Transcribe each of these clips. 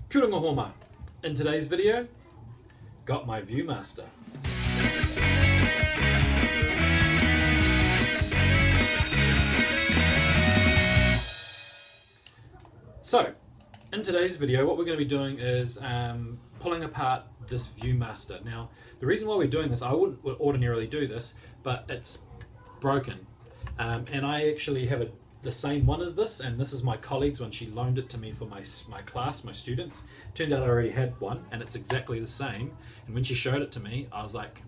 Kia ora homa. In today's video, got my Viewmaster. So, in today's video, what we're going to be doing is pulling apart this Viewmaster. Now, the reason why we're doing this, I wouldn't ordinarily do this, but it's broken. And I actually have the same one as this, and this is my colleague's when she loaned it to me for my class, my students. Turned out I already had one, and it's exactly the same. And when she showed it to me, I was like,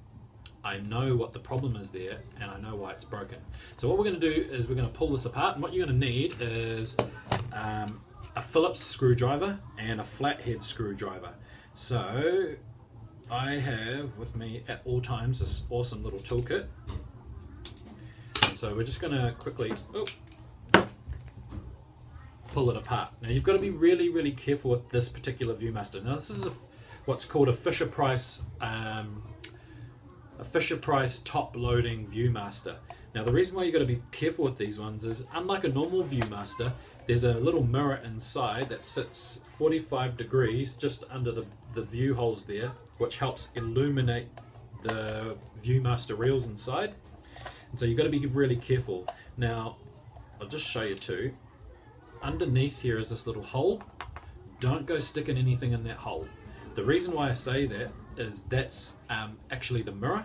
I know what the problem is there, and I know why it's broken. So what we're going to do is we're going to pull this apart, and what you're going to need is a Phillips screwdriver and a flathead screwdriver. So I have with me at all times this awesome little toolkit. So we're just going to quickly pull it apart. Now you've got to be really, really careful with this particular Viewmaster. Now this is what's called a Fisher-Price top loading Viewmaster. Now the reason why you've got to be careful with these ones is, unlike a normal Viewmaster, there's a little mirror inside that sits 45 degrees just under the view holes there, which helps illuminate the Viewmaster reels inside. And so you've got to be really careful. Now I'll just show you too. Underneath here is this little hole. Don't go sticking anything in that hole. The reason why I say that is that's actually the mirror,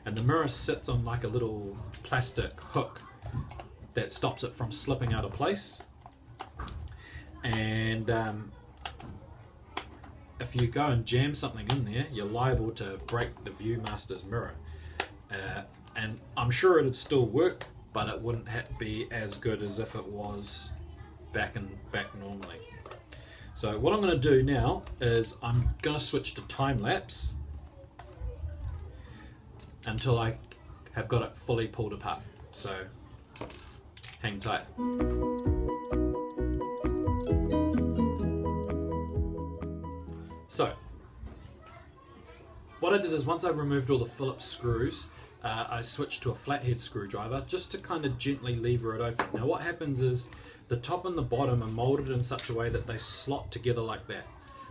and the mirror sits on like a little plastic hook that stops it from slipping out of place. And if you go and jam something in there, you're liable to break the Viewmaster's mirror. And I'm sure it'd still work, but it wouldn't be as good as if it was back normally. So what I'm going to do now is I'm going to switch to time lapse until I have got it fully pulled apart. So hang tight. So what I did is, once I removed all the Phillips screws, I switched to a flathead screwdriver just to kind of gently lever it open. Now what happens is the top and the bottom are molded in such a way that they slot together like that.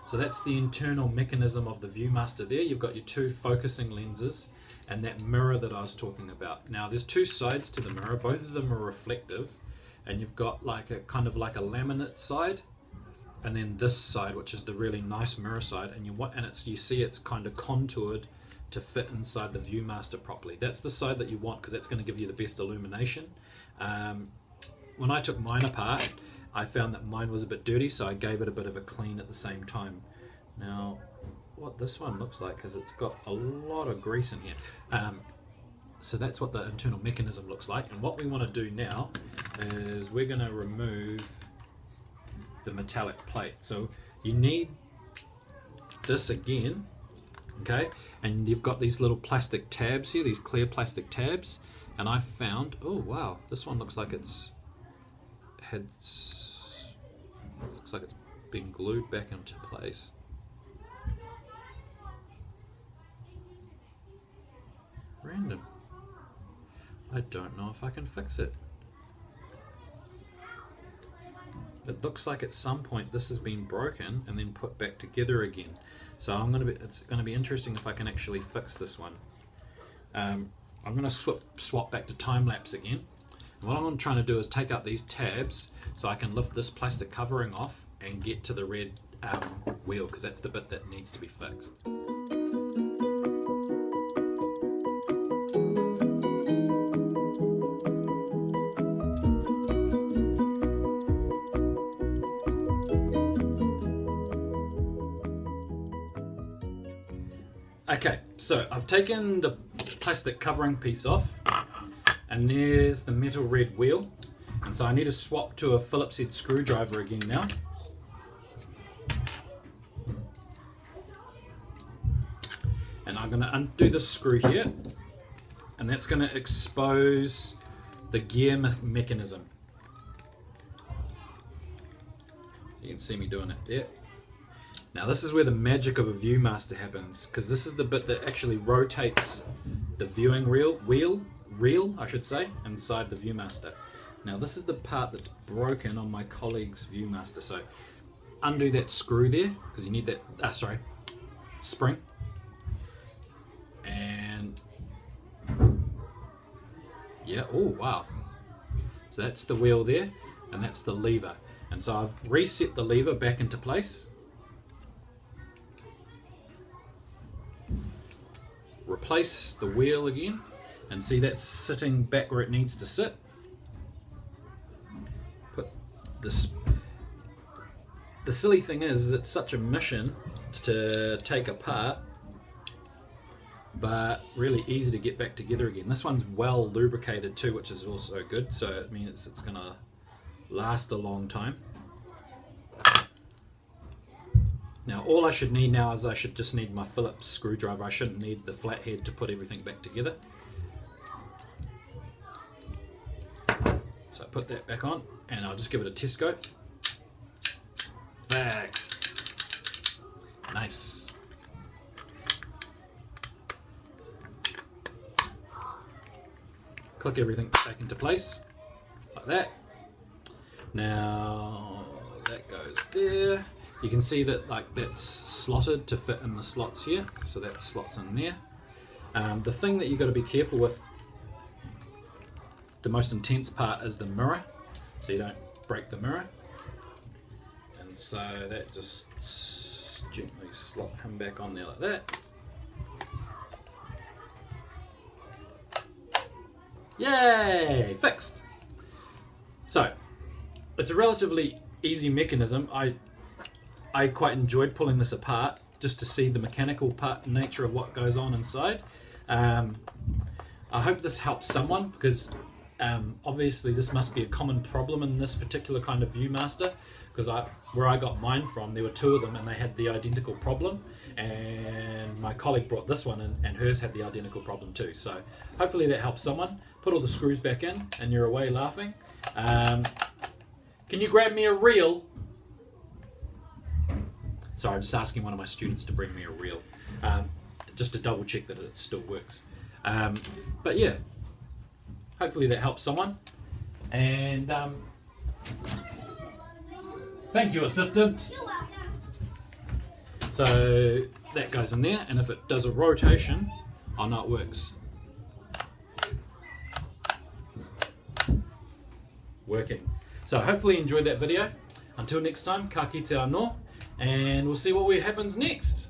So that's the internal mechanism of the Viewmaster there. You've got your two focusing lenses and that mirror that I was talking about. Now there's two sides to the mirror, both of them are reflective, and you've got like a kind of like a laminate side, and then this side, which is the really nice mirror side, and you see it's kind of contoured to fit inside the Viewmaster properly. That's the side that you want, because that's going to give you the best illumination. When I took mine apart, I found that mine was a bit dirty, so I gave it a bit of a clean at the same time. Now what this one looks like is it's got a lot of grease in here. So that's what the internal mechanism looks like, and what we want to do now is we're going to remove the metallic plate. So you need this again, okay, and you've got these little plastic tabs here, these clear plastic tabs, and I found, oh wow, this one looks like it's been glued back into place. Random. I don't know if I can fix it. It looks like at some point this has been broken and then put back together again. So it's going to be interesting if I can actually fix this one. I'm going to swap back to time lapse again. And what I'm trying to do is take out these tabs so I can lift this plastic covering off and get to the red wheel, because that's the bit that needs to be fixed. Okay, so I've taken the plastic covering piece off, and there's the metal red wheel, and so I need to swap to a Phillips head screwdriver again now. And I'm going to undo the screw here, and that's going to expose the gear mechanism. You can see me doing it there. Now this is where the magic of a Viewmaster happens, because this is the bit that actually rotates the viewing reel, I should say, inside the Viewmaster. Now this is the part that's broken on my colleague's Viewmaster. So undo that screw there because you need that spring, and yeah, oh wow, so that's the wheel there and that's the lever, and so I've reset the lever back into place, replace the wheel again, and see that's sitting back where it needs to sit. Put this. The silly thing is it's such a mission to take apart, but really easy to get back together again. This one's well lubricated too, which is also good, so it means it's going to last a long time. Now all I should need now is I should just need my Phillips screwdriver. I shouldn't need the flathead to put everything back together. So I put that back on and I'll just give it a test go. Fixed. Nice. Click everything back into place like that. Now that goes there. You can see that that's slotted to fit in the slots here, so that slots in there. The thing that you've got to be careful with, the most intense part, is the mirror, so you don't break the mirror. And so that just gently slot him back on there like that. Yay! Fixed! So, it's a relatively easy mechanism. I quite enjoyed pulling this apart just to see the mechanical nature of what goes on inside. I hope this helps someone, because obviously this must be a common problem in this particular kind of Viewmaster, because where I got mine from, there were two of them and they had the identical problem, and my colleague brought this one in and hers had the identical problem too. So hopefully that helps someone. Put all the screws back in and you're away laughing. Can you grab me a reel? Sorry, I'm just asking one of my students to bring me a reel, just to double check that it still works. But yeah, hopefully that helps someone. And thank you, assistant. So that goes in there, and if it does a rotation, I know it works. Working. So hopefully you enjoyed that video. Until next time, ka kite anō, and we'll see what happens next.